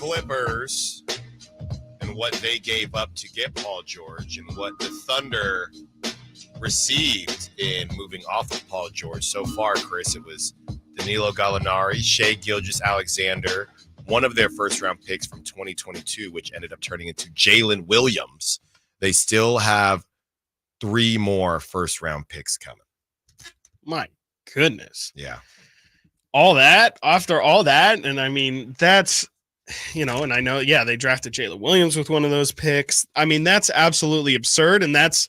Clippers and what they gave up to get Paul George and what the Thunder received in moving off of Paul George. So far, Chris, it was Danilo Gallinari, Shai Gilgeous-Alexander, one of their first-round picks from 2022, which ended up turning into Jalen Williams. They still have 3 more first-round picks coming. My goodness. Yeah. All that, after all that, and I mean, that's, and I know, they drafted Jalen Williams with one of those picks. I mean, that's absolutely absurd, and that's,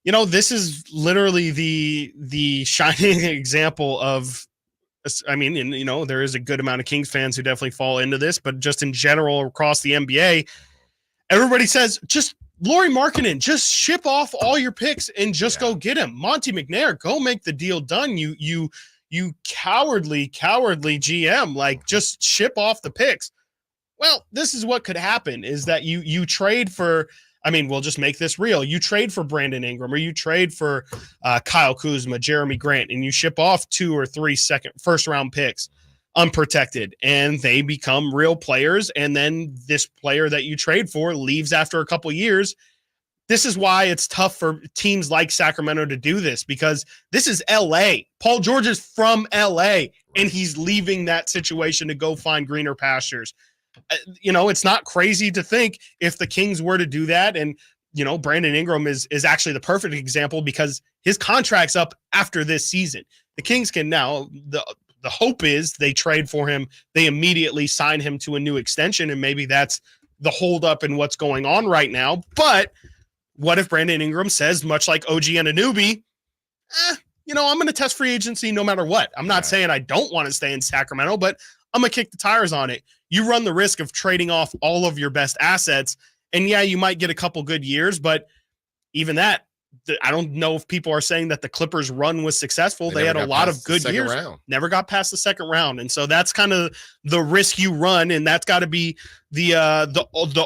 this is literally the shining example of, I mean, and, there is a good amount of Kings fans who definitely fall into this, but just in general across the NBA, everybody says, just Lauri Markkanen, just ship off all your picks and just go get him. Monty McNair, go make the deal done. You cowardly GM, like just ship off the picks. Well, this is what could happen is that you trade for, I mean, we'll just make this real. You trade for Brandon Ingram or you trade for Kyle Kuzma, Jeremy Grant, and you ship off 2 or 3 first round picks unprotected and they become real players. And then this player that you trade for leaves after a couple years. This is why it's tough for teams like Sacramento to do this because this is LA. Paul George is from LA and he's leaving that situation to go find greener pastures. It's not crazy to think if the Kings were to do that. And, Brandon Ingram is actually the perfect example because his contract's up after this season. The Kings can now, the hope is they trade for him. They immediately sign him to a new extension. And maybe that's the holdup in what's going on right now. But what if Brandon Ingram says, much like OG Anunoby, I'm going to test free agency no matter what. I'm not saying I don't want to stay in Sacramento, but I'm going to kick the tires on it. You run the risk of trading off all of your best assets. And you might get a couple good years, but even that, I don't know if people are saying that the Clippers run was successful. They had a lot of good years, never got past the second round. And so that's kind of the risk you run. And that's got to be the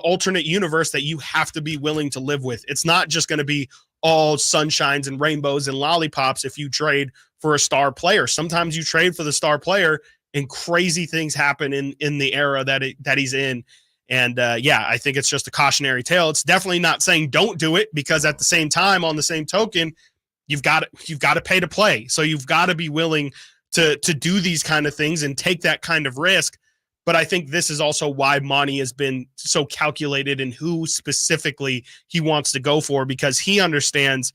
alternate universe that you have to be willing to live with. It's not just going to be all sunshines and rainbows and lollipops if you trade for a star player. Sometimes you trade for the star player and crazy things happen in the era that he's in. And I think it's just a cautionary tale. It's definitely not saying don't do it because at the same time, on the same token, you've got to pay to play. So you've got to be willing to do these kind of things and take that kind of risk. But I think this is also why Monty has been so calculated in who specifically he wants to go for, because he understands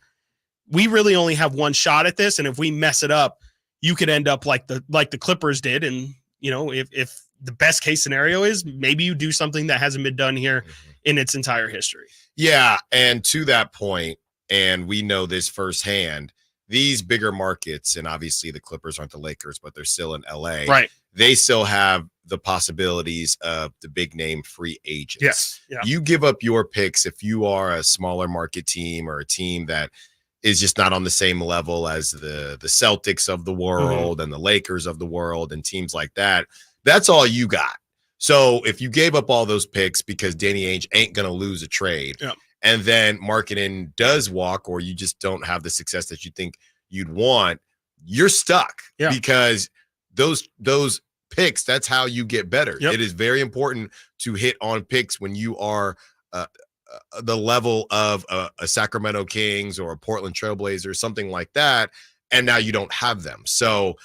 we really only have one shot at this. And if we mess it up, you could end up like the Clippers did. And, if the best case scenario is maybe you do something that hasn't been done here in its entire history. Yeah. And to that point, and we know this firsthand, these bigger markets, and obviously the Clippers aren't the Lakers, but they're still in LA. Right. They still have the possibilities of the big name free agents. Yes. Yeah. You give up your picks if you are a smaller market team or a team that is just not on the same level as the Celtics of the world and the Lakers of the world and teams like that. That's all you got. So if you gave up all those picks because Danny Ainge ain't going to lose a trade, and then Markkanen does walk, or you just don't have the success that you think you'd want, you're stuck because those picks, that's how you get better. It is very important to hit on picks when you are the level of a Sacramento Kings or a Portland Trailblazers, something like that, and now you don't have them. So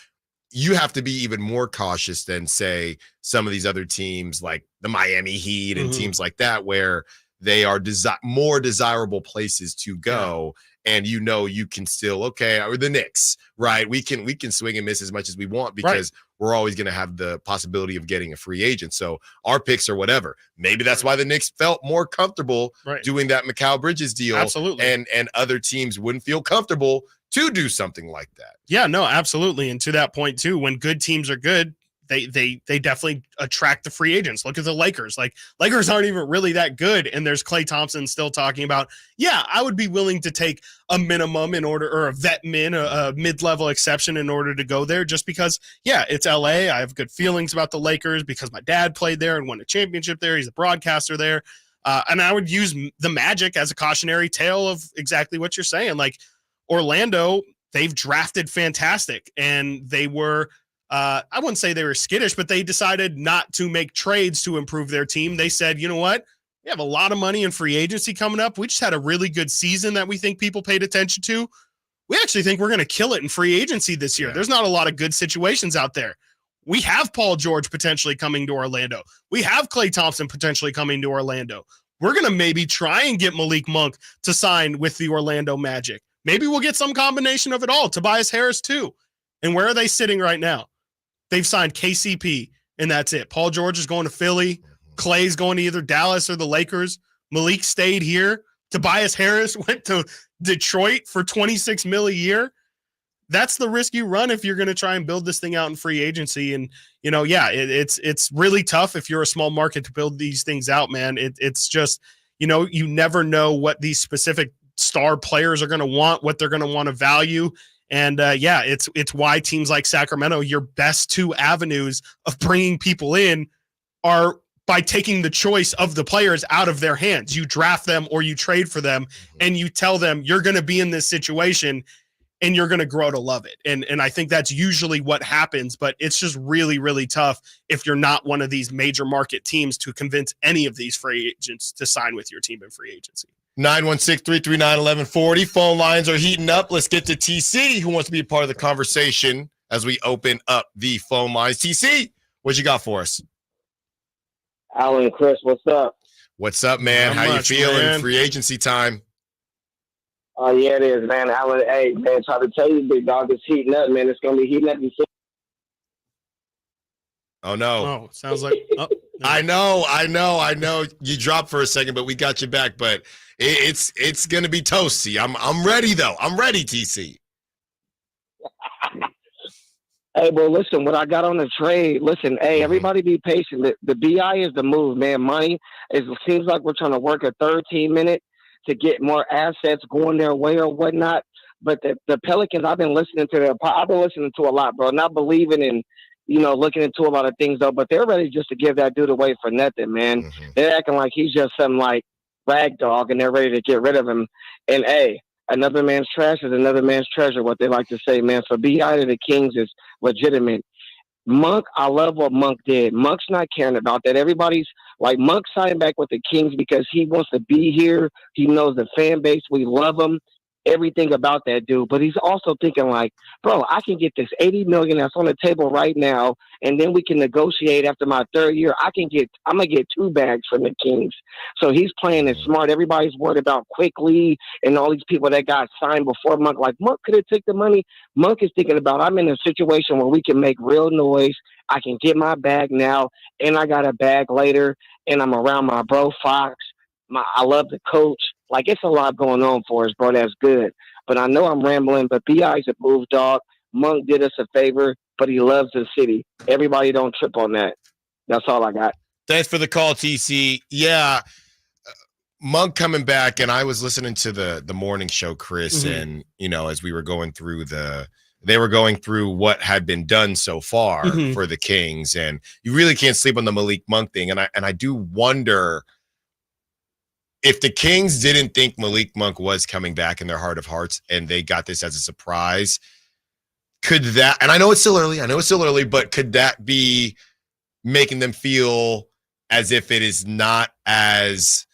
you have to be even more cautious than, say, some of these other teams like the Miami Heat and teams like that, where they are more desirable places to go. And you can still, or the Knicks, right? We can swing and miss as much as we want because we're always going to have the possibility of getting a free agent. So our picks are whatever. Maybe that's why the Knicks felt more comfortable doing that Mikal Bridges deal. Absolutely. And other teams wouldn't feel comfortable to do something like that. Yeah, no, absolutely. And to that point too, when good teams are good, they definitely attract the free agents. Look at the Lakers. Like, Lakers aren't even really that good. And there's Klay Thompson still talking about, I would be willing to take a minimum in order, or a vet min, a mid-level exception in order to go there, just because, it's LA. I have good feelings about the Lakers because my dad played there and won a championship there. He's a broadcaster there. And I would use the Magic as a cautionary tale of exactly what you're saying. Like, Orlando, they've drafted fantastic, and they were I wouldn't say they were skittish, but they decided not to make trades to improve their team. They said, you know what? We have a lot of money in free agency coming up. We just had a really good season that we think people paid attention to. We actually think we're going to kill it in free agency this year. There's not a lot of good situations out there. We have Paul George potentially coming to Orlando. We have Klay Thompson potentially coming to Orlando. We're going to maybe try and get Malik Monk to sign with the Orlando Magic. Maybe we'll get some combination of it all. Tobias Harris too. And where are they sitting right now? They've signed KCP, and that's it. Paul George is going to Philly. Clay's going to either Dallas or the Lakers. Malik stayed here. Tobias Harris went to Detroit for $26 million a year. That's the risk you run if you're going to try and build this thing out in free agency. And, it's really tough if you're a small market to build these things out, man. It's just, you never know what these specific star players are going to want, what they're going to want to value. And it's why teams like Sacramento, your best two avenues of bringing people in are by taking the choice of the players out of their hands. You draft them or you trade for them, and you tell them you're going to be in this situation and you're going to grow to love it. And I think that's usually what happens, but it's just really, really tough if you're not one of these major market teams to convince any of these free agents to sign with your team in free agency. 916-339-1140. Phone lines are heating up. Let's get to TC, who wants to be a part of the conversation as we open up the phone lines. TC, what you got for us? Alan, Chris, what's up? What's up, man? How you feeling? Man. Free agency time. Oh, yeah, it is, man. Alan, hey, man, try to tell you, big dog, it's heating up, man. It's going to be heating up. Oh, no. Oh, sounds like – I know. You dropped for a second, but we got you back. But it's going to be toasty. I'm ready, though. I'm ready, TC. Hey, bro, listen, what I got on the trade, listen, hey, everybody be patient. The BI is the move, man. Money, it seems like we're trying to work a 13-minute to get more assets going their way or whatnot. But the Pelicans, I've been listening to a lot, bro. Not believing in, looking into a lot of things, though. But they're ready just to give that dude away for nothing, man. Mm-hmm. They're acting like he's just some, like, rag dog, and they're ready to get rid of him. And, hey, another man's trash is another man's treasure, what they like to say, man. So BI to the Kings is legitimate. Monk, I love what Monk did. Monk's not caring about that. Everybody's like, Monk signed back with the Kings because he wants to be here. He knows the fan base. We love him. Everything about that dude. But he's also thinking like, bro, I can get this $80 million that's on the table right now, and then we can negotiate after my third year. I'm gonna get 2 bags from the Kings. So he's playing it smart. Everybody's worried about Quickly and all these people that got signed before Monk. Like, Monk could have took the money. Monk is thinking about, I'm in a situation where we can make real noise. I can get my bag now, and I got a bag later, and I'm around my bro Fox. I love the coach. Like, it's a lot going on for us, bro. That's good. But I know I'm rambling, but B.I.'s a move, dog. Monk did us a favor, but he loves the city. Everybody don't trip on that. That's all I got. Thanks for the call, TC. Yeah, Monk coming back, and I was listening to the morning show, Chris, and, as we were going through they were going through what had been done so far for the Kings, and you really can't sleep on the Malik Monk thing. And I do wonder – if the Kings didn't think Malik Monk was coming back in their heart of hearts and they got this as a surprise, could that, and I know it's still early, but could that be making them feel as if it is not as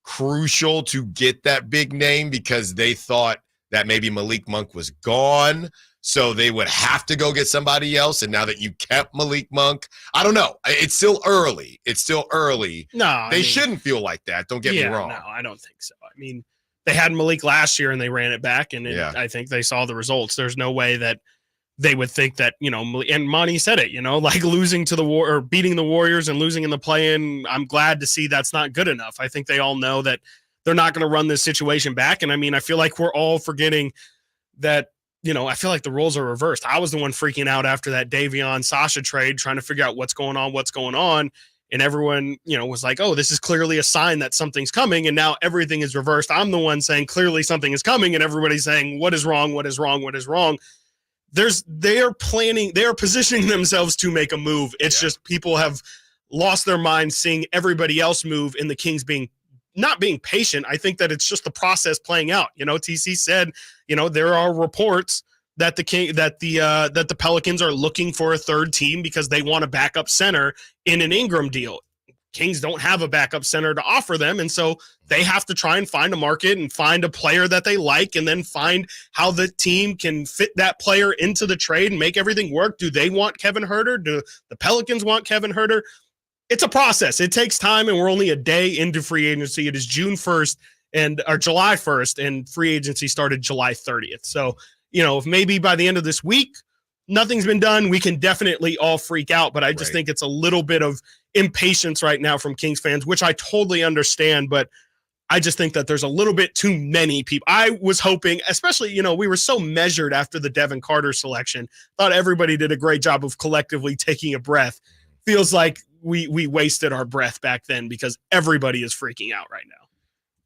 crucial to get that big name because they thought that maybe Malik Monk was gone, so they would have to go get somebody else? And now that you kept Malik Monk, I don't know. It's still early. No, they shouldn't feel like that. Don't get me wrong. No, I don't think so. I mean, they had Malik last year and they ran it back, and I think they saw the results. There's no way that they would think that, and Monty said it, like losing to or beating the Warriors and losing in the play-in. I'm glad to see that's not good enough. I think they all know that they're not going to run this situation back. And I mean, I feel like we're all forgetting that, I feel like the roles are reversed. I was the one freaking out after that Davion Sasha trade, trying to figure out what's going on. And everyone, was like, oh, this is clearly a sign that something's coming. And now everything is reversed. I'm the one saying clearly something is coming. And everybody's saying, what is wrong? What is wrong? What is wrong? They are positioning themselves to make a move. It's just people have lost their minds seeing everybody else move and the Kings not being patient. I think that it's just the process playing out. TC said, there are reports that the Pelicans are looking for a third team because they want a backup center in an Ingram deal. Kings don't have a backup center to offer them, and so they have to try and find a market and find a player that they like, and then find how the team can fit that player into the trade and make everything work. Do they want Kevin Huerter? Do the Pelicans want Kevin Huerter? It's a process. It takes time, and we're only a day into free agency. It is June 1st or July 1st, and free agency started July 30th. So, if maybe by the end of this week, nothing's been done, we can definitely all freak out. But I just think it's a little bit of impatience right now from Kings fans, which I totally understand. But I just think that there's a little bit too many people. I was hoping, especially, we were so measured after the Devin Carter selection. Thought everybody did a great job of collectively taking a breath. Feels like we wasted our breath back then because everybody is freaking out right now.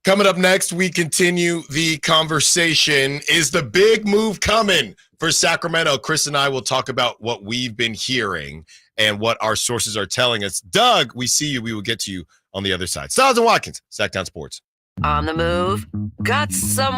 Coming up next, we continue the conversation. Is the big move coming for Sacramento? Chris and I will talk about what we've been hearing and what our sources are telling us. Doug, we see you. We will get to you on the other side. Stiles and Watkins, Sactown Sports. On the move. Got someone.